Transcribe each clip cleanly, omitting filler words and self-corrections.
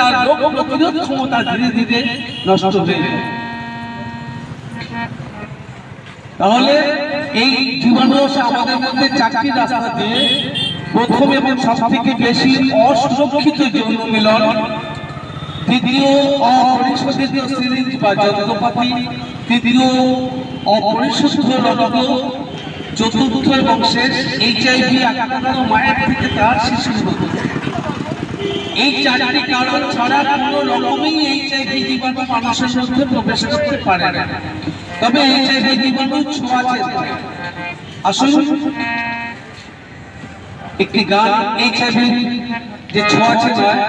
তার রোগ প্রতিরোধ ক্ষমতা ধীরে ধীরে নষ্ট হয়ে যায়। তাহলে এই জীবাণু আমাদের মধ্যে চারটি রাস্তা দিয়ে, প্রথম এবং সবথেকে বেশি অসুরক্ষিত যৌন মিলন, দ্বিতীয় অপরিশোধিত সিরিঞ্জ বা যন্ত্রপাতি, তৃতীয় অপরিশুদ্ধ রক্ত, চতুর্থ এবং শেষ HIV আক্রান্ত মায়ের থেকে তার শিশুর মতো। এই চারটি কারণ ছাড়া কোনো রকমই HIV জীবাণু মানুষের মধ্যে প্রবেশ করতে পারে না। তবে HIV জীবাণু ছোঁয়াচে। আসুন একটি গান HIV যে ছোঁয়াচে নয়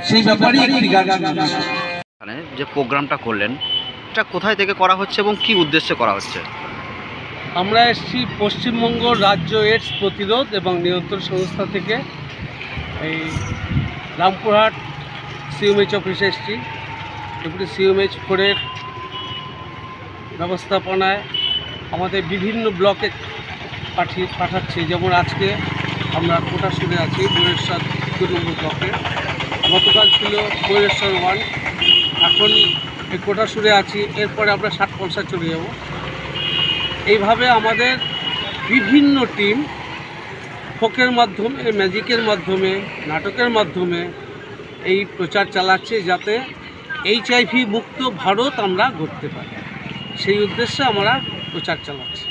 সেই ব্যাপারে একটি গান শোনাচ্ছি। যে প্রোগ্রামটা করলেন এটা কোথায় থেকে করা হচ্ছে এবং কি উদ্দেশ্যে করা হচ্ছে? আমরা এসেছি পশ্চিমবঙ্গ রাজ্য এইডস প্রতিরোধ এবং নিয়ন্ত্রণ সংস্থা থেকে। এই রামপুরহাট CMH অফিসে এসেছি। এগুলি CMH 4-এর ব্যবস্থাপনায় আমাদের বিভিন্ন ব্লকে পাঠাচ্ছি। যেমন আজকে আমরা কোটাসুরে আছি বৈরেশ্বর 2 নম্বর ব্লকে, গতকাল ছিল বৈরেশ্বর 1, এখন এই কোটাসুরে আছি। এরপরে আমরা 60-50 চলে যাব। এইভাবে আমাদের বিভিন্ন টিম ফোকের মাধ্যমে, ম্যাজিকের মাধ্যমে, নাটকের মাধ্যমে এই প্রচার চালাচ্ছে যাতে HIV মুক্ত ভারত আমরা গড়তে পারি। সেই উদ্দেশ্যে আমরা প্রচার চালাচ্ছি।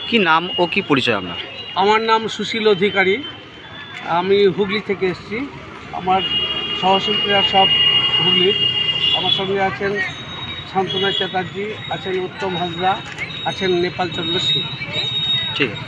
কি নাম ও কি পরিচয় আপনার? আমার নাম সুশীল অধিকারী, আমি হুগলি থেকে এসেছি। আমার সহশিল্পীরা সব হুগলির। আমার সঙ্গে আছেন শান্তনা চ্যাটার্জি, আছেন উত্তম হাজরা, আছেন নেপাল চন্দ্র সিং। ঠিক আছে।